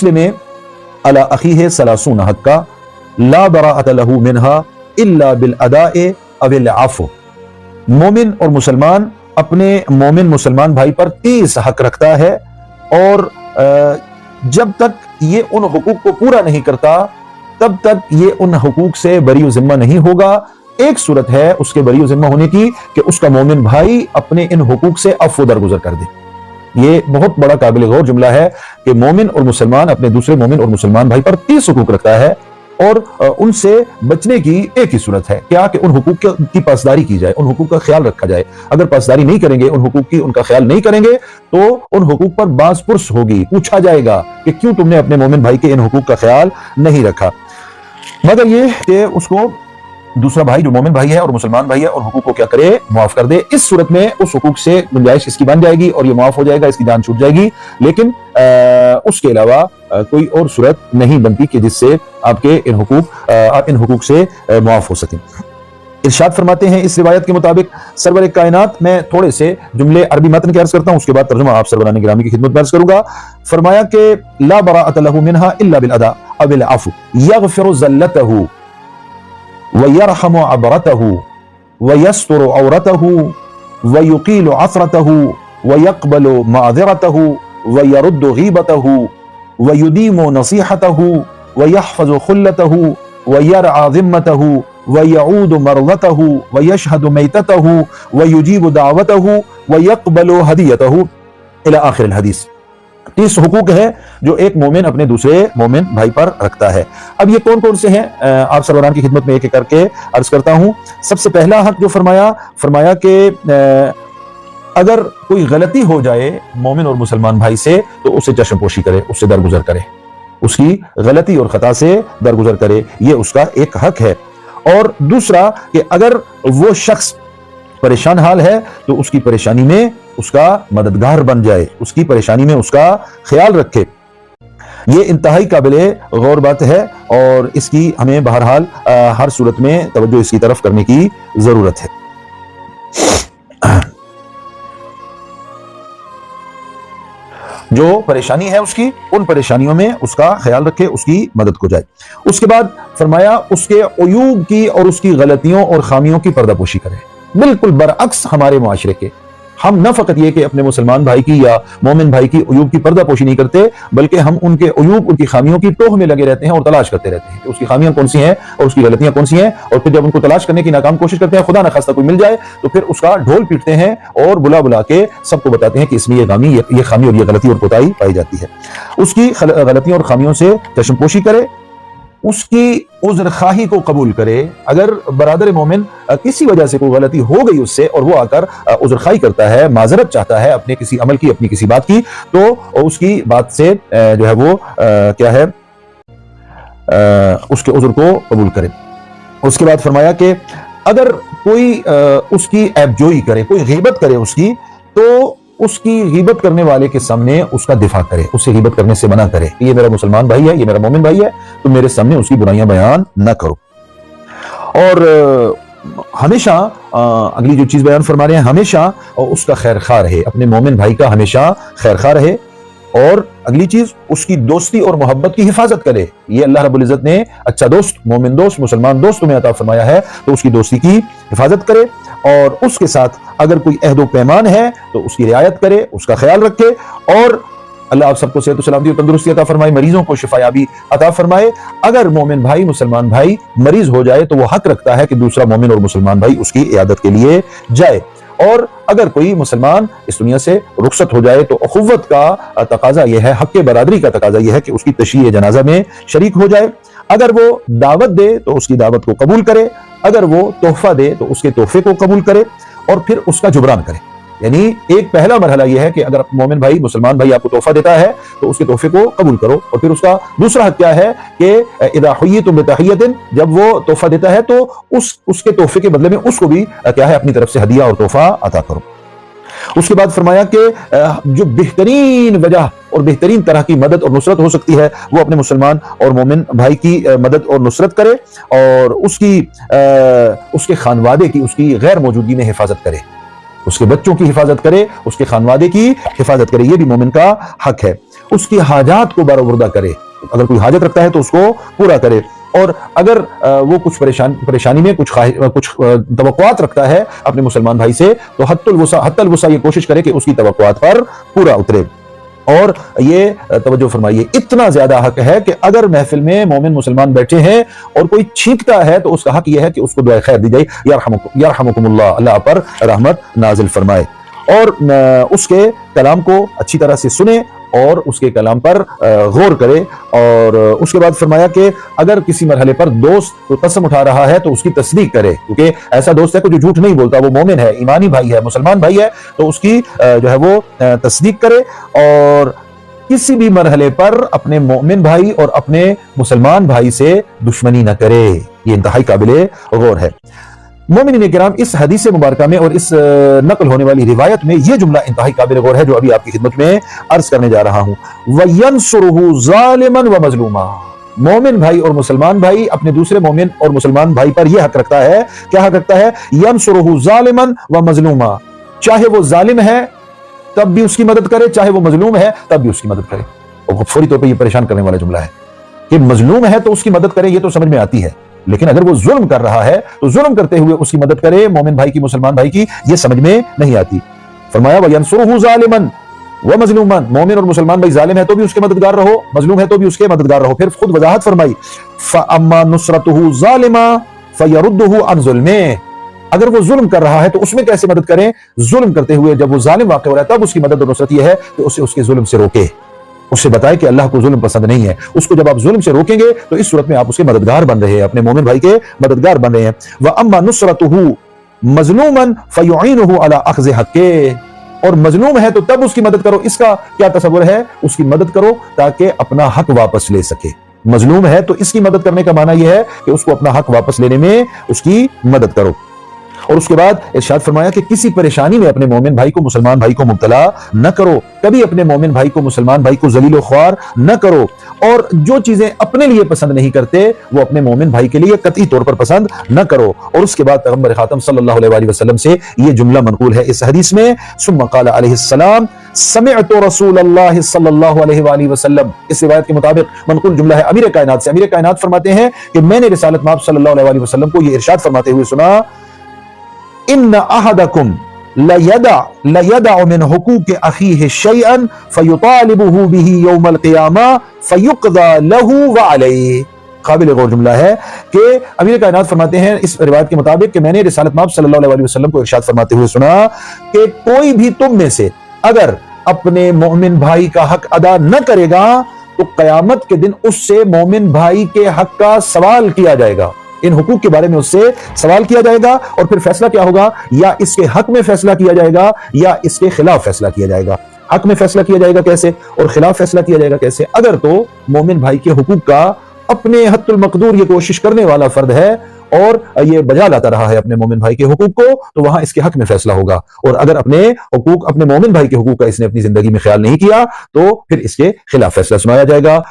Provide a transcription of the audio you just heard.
लिमुस्लिम अला अखीह सलासून हक्का ला बराअत लहू मिनहा इल्ला बिल अदाए अविल आफू। मोमिन और मुसलमान अपने मोमिन मुसलमान भाई पर 30 हक रखता है, और जब तक ये उन हुकूक को पूरा नहीं करता तब तक ये उन हुकूक से बरी ज़िम्मा नहीं होगा। एक सूरत है उसके बरी ज़िम्मा होने की कि उसका मोमिन भाई अपने इन हुकूक से अफ़्व दरगुजर कर दे। ये बहुत बड़ा काबिल गौर जुमला है कि मोमिन और मुसलमान अपने दूसरे मोमिन और मुसलमान भाई पर 30 हुकूक रखता है, और उनसे बचने की एक ही सूरत है, क्या कि उन हुकूक की पासदारी की जाए, उन हुकूक का ख्याल रखा जाए। अगर पासदारी नहीं करेंगे, उन हुकूक की उनका ख्याल नहीं करेंगे, तो उन हुकूक पर बास पुरस होगी, पूछा जाएगा कि क्यों तुमने अपने मोमिन भाई के इन हुकूक का ख्याल नहीं रखा। मगर ये कि उसको दूसरा भाई जो मोमिन भाई है और मुसलमान भाई है और हुकूक को क्या करे, माफ कर दे। इस सूरत में उस हुकूक से गुंजाइश इसकी बन जाएगी और ये माफ हो जाएगा, इसकी जान छूट जाएगी। लेकिन उसके अलावा कोई और सूरत नहीं बनती कि जिससे आप इन हुकूक से माफ हो सकें। इरशाद फरमाते हैं इस रिवायत के मुताबिक सरवर कायनात, मैं थोड़े से जुमले अरबी मतन के अर्ज करता हूं, उसके बाद तर्जुमा आप सरवरान गिरामी की खिदमत में अर्ज करूंगा। फरमाया कि ला बराअत लहू मिनहा इल्ला बिल अदा अविल अफ़ू यग़फ़िरु ज़ल्लतहू वयरहमु अबरतहू वयस्तुरु औरतहू वयुकीलु असरतहू वयक़बलु माज़िरतहू वयरुद्दु गीबतहू वयुदीमु नसीहतहू वयहफ़ज़ु खुल्लतहू वयरअ ज़िम्मतहू वयऊदु मरज़तहू वयशहदु मैततहू वयुजीबु दावतहू वयक़बलु हदियतहू इला आखिर हदीस। 30 हुकूक है जो एक मोमिन अपने दूसरे मोमिन भाई पर रखता है। अब ये कौन कौन से हैं, आप सरवरान की खिदमत में एक एक करके अर्ज करता हूं। सबसे पहला हक जो फरमाया कि अगर कोई गलती हो जाए मोमिन और मुसलमान भाई से तो उसे चश्मपोशी करे, उससे दरगुजर करे, उसकी गलती और खता से दरगुजर करे, ये उसका एक हक है। और दूसरा कि अगर वो शख्स परेशान हाल है तो उसकी परेशानी में उसका मददगार बन जाए, उसकी परेशानी में उसका ख्याल रखे। ये इंतहाई काबिले गौर बात है और इसकी हमें बहरहाल हर सूरत में तवज्जो इसकी तरफ करने की जरूरत है। जो परेशानी है उसकी, उन परेशानियों में उसका ख्याल रखे, उसकी मदद को जाए। उसके बाद फरमाया उसके अयूब की और उसकी गलतियों और खामियों की पर्दापोशी करे। बिल्कुल बरअक्स हमारे मुआशरे के, हम न फकत ये कि अपने मुसलमान भाई की या मोमिन भाई की अयूब की पर्दापोशी नहीं करते, बल्कि हम उनके अयूब, उनकी खामियों की टोह में लगे रहते हैं और तलाश करते रहते हैं कि उसकी खामियां कौन सी हैं और उसकी गलतियां कौन सी हैं। और फिर जब उनको तलाश करने की नाकाम कोशिश करते हैं, खुदा न खास्ता कोई मिल जाए, तो फिर उसका ढोल पीटते हैं और बुला बुला के सबको बताते हैं कि इसमें ये खामी और ये गलती और कोताही पाई जाती है। उसकी गलतियों और खामियों से चश्मपोशी करे, उसकी उज़्र खाही को कबूल करे। अगर बरादर मोमिन किसी वजह से कोई गलती हो गई उससे और वो आकर उज़्र खाही करता है, माजरत चाहता है अपने किसी अमल की, अपनी किसी बात की, तो उसकी बात से जो है वो क्या है, उसके उज़्र को कबूल करे। उसके बाद फरमाया कि अगर कोई उसकी ऐबजोई करे, कोई गीबत करे उसकी, तो उसकी गीबत करने वाले के सामने उसका दिफा करे, उससे गीबत करने से मना करे। ये मेरा मुसलमान भाई है, ये मेरा मोमिन भाई है, तो मेरे सामने उसकी बुराइयां बयान न करो। और हमेशा अगली जो चीज बयान फरमा रहे हैं, हमेशा उसका खैर खा रहे, अपने मोमिन भाई का हमेशा खैर खा रहे। और अगली चीज उसकी दोस्ती और मोहब्बत की हिफाजत करे। ये अल्लाह रब्बुल इज्जत ने अच्छा दोस्त, मोमिन दोस्त, मुसलमान दोस्त तुम्हें अता फरमाया है, तो उसकी दोस्ती की हिफाजत करे और उसके साथ अगर कोई अहदो पैमान है तो उसकी रियायत करे, उसका ख्याल रखे। और अल्लाह आप सबको सेहत सलामती और तंदुरुस्ती अता फरमाए, मरीजों को शिफायाबी अता फरमाए। अगर मोमिन भाई, मुसलमान भाई मरीज हो जाए तो वो हक रखता है कि दूसरा मोमिन और मुसलमान भाई उसकी इयादत के लिए जाए। और अगर कोई मुसलमान इस दुनिया से रुखसत हो जाए तो अखुव्वत का तकाजा यह है, हक बरादरी का तकाजा यह है कि उसकी तशरीह जनाजा में शरीक हो जाए। अगर वो दावत दे तो उसकी दावत को कबूल करे, अगर वो तोहफा दे तो उसके तोहफे को कबूल करे और फिर उसका जुबरान करे। यानी एक पहला मरहला यह है कि अगर मोमिन भाई, मुसलमान भाई आपको तोहफा देता है तो उसके तोहफे को कबूल करो। और फिर उसका दूसरा हक क्या है कि इदा हुय्यितुम बितहियतिन, जब वो तोहफा देता है तो उसके तोहफे के बदले में उसको भी क्या है, अपनी तरफ से हदिया और तोहफा अता करो। उसके बाद फरमाया कि जो बेहतरीन वजह और बेहतरीन तरह की मदद और नुसरत हो सकती है वो अपने मुसलमान और मोमिन भाई की मदद और नुसरत करे और उसके खानवादे की, उसकी गैर मौजूदगी में हिफाजत करे, उसके बच्चों की हिफाजत करे, उसके खानवादे की हिफाजत करे। ये भी मोमिन का हक है। اس کی حاجات کو برآوردہ کرے، اگر کوئی حاجت رکھتا ہے تو اس کو پورا کرے، اور اگر وہ کچھ پریشانی میں کچھ توقعات رکھتا ہے اپنے مسلمان بھائی سے تو حتی الوسع یہ کوشش کرے کہ اس کی توقعات پر پورا اترے۔ اور یہ توجہ فرمائیے، اتنا زیادہ حق ہے کہ اگر محفل میں مومن مسلمان بیٹھے ہیں اور کوئی چھینکتا ہے تو اس کا حق یہ ہے کہ اس کو دعائے خیر دی جائے، یرحمکم اللہ، اللہ پر رحمت نازل فرمائے، اور اس کے کلام کو اچھی طرح سے سنے اور اس کے کلام پر غور کرے۔ اور اس کے بعد فرمایا کہ اگر کسی مرحلے پر دوست قسم اٹھا رہا ہے تو اس کی تصدیق کرے، کیونکہ ایسا دوست ہے کہ جو جھوٹ نہیں بولتا، وہ مومن ہے، ایمانی بھائی ہے، مسلمان بھائی ہے، تو اس کی جو ہے وہ تصدیق کرے، اور کسی بھی مرحلے پر اپنے مومن بھائی اور اپنے مسلمان بھائی سے دشمنی نہ کرے۔ یہ انتہائی قابل غور ہے۔ مومنین کرام، اس حدیث مبارکہ میں اور اس نقل ہونے والی روایت میں یہ جملہ انتہائی قابل غور ہے جو ابھی آپ کی خدمت میں عرض کرنے جا رہا ہوں۔ وَيَنْصُرُهُ ظَالِمًا وَمَظْلُومًا، مومن بھائی اور مسلمان بھائی اپنے دوسرے مومن اور مسلمان بھائی پر یہ حق رکھتا ہے، کیا حق رکھتا ہے؟ يَنْصُرُهُ ظَالِمًا وَمَظْلُومًا، چاہے وہ ظالم ہے تب بھی اس کی مدد کرے، چاہے وہ مظلوم ہے تب بھی اس کی مدد کرے۔ اور فوری طور پہ یہ پریشان کرنے والا جملہ ہے کہ مظلوم ہے تو اس کی مدد کرے، یہ تو سمجھ میں آتی ہے، لیکن اگر وہ ظلم کر رہا ہے تو ظلم کرتے ہوئے اس کی مدد کرے، مومن بھائی کی، مسلمان بھائی کی، یہ سمجھ میں نہیں آتی۔ فرمایا وَيَنْصُرُهُ ظَالِمًا وَمَظْلُومًا، مومن اور مسلمان بھائی ظالم ہے تو بھی اس کے مددگار رہو، مظلوم ہے تو بھی اس کے مددگار رہو۔ پھر خود وضاحت فرمائی فَأَمَّا نُصْرَتُهُ ظَالِمًا فَيَرُدُّهُ عَنْ ظُلْمِهِ، اگر وہ ظلم کر رہا ہے تو اس میں کیسے مدد کریں؟ ظلم کرتے ہوئے جب وہ ظالم واقع ہو رہا ہے تب اس کی مدد اور نصرت یہ ہے کہ اسے اس کے ظلم سے روکے، اس سے بتائے کہ اللہ کو ظلم پسند نہیں ہے۔ اس کو جب آپ ظلم سے روکیں گے تو اس صورت میں آپ اس کے مددگار بن رہے ہیں، اپنے مومن بھائی کے مددگار بن رہے ہیں۔ وَأَمَّا نُصْرَتُهُ مَظْلُومًا فَيُعِينُهُ عَلَى أَخْذِ حَقِّهِ، اور مظلوم ہے تو تب اس کی مدد کرو۔ اس کا کیا تصور ہے؟ اس کی مدد کرو تاکہ اپنا حق واپس لے سکے۔ مظلوم ہے تو اس کی مدد کرنے کا معنی یہ ہے کہ اس کو اپنا حق واپس لینے میں اس کی مدد کرو۔ اور اس کے بعد ارشاد فرمایا کہ کسی پریشانی میں اپنے مومن بھائی کو، مسلمان بھائی کو مبتلا نہ کرو، کبھی اپنے مومن بھائی کو، مسلمان بھائی کو ذلیل و خوار نہ کرو، اور جو چیزیں اپنے لیے پسند نہیں کرتے وہ اپنے مومن بھائی کے لیے قطعی طور پر پسند نہ کرو۔ اور اس کے بعد پیغمبر خاتم صلی اللہ علیہ وآلہ وسلم سے یہ جملہ منقول ہے اس حدیث میں، ثم قال علیہ السلام سمعت رسول اللہ صلی اللہ علیہ وآلہ وسلم، اس روایت کے مطابق منقول جملہ ہے امیر کائنات سے۔ امیر کائنات فرماتے ہیں کہ میں نے رسالت مآب صلی اللہ علیہ وآلہ وسلم کو یہ ارشاد فرماتے ہوئے سنا، ان احدکم لیدع من حقوق اخیہ شیئا فیطالبہ بہ یوم القیامہ فیقضى لہ وعلیہ۔ قابل غور جملہ ہے کہ امیر کائنات فرماتے ہیں اس روایت کے مطابق کہ میں نے رسالت مآب صلی اللہ علیہ وسلم کو ارشاد فرماتے ہوئے سنا کہ کوئی بھی تم میں سے اگر اپنے مومن بھائی کا حق ادا نہ کرے گا تو قیامت کے دن اس سے مومن بھائی کے حق کا سوال کیا جائے گا، ان حقوق کے بارے میں اس سے سوال کیا جائے گا، اور پھر فیصلہ کیا ہوگا؟ یا اس کے حق میں فیصلہ کیا جائے گا یا اس کے خلاف فیصلہ کیا جائے گا۔ حق میں فیصلہ کیا جائے گا کیسے اور خلاف فیصلہ کیا جائے گا کیسے؟ اگر تو مومن بھائی کے حقوق کا اپنے حد المقدور یہ کوشش کرنے والا فرد ہے اور یہ بجا لاتا رہا ہے اپنے مومن بھائی کے حقوق کو، تو وہاں اس کے حق میں فیصلہ ہوگا، اور اگر اپنے حقوق، اپنے مومن بھائی کے حقوق کا اس نے اپنی زندگی میں خیال نہیں کیا تو پھر اس کے خلاف فیصلہ سنایا جائے گا۔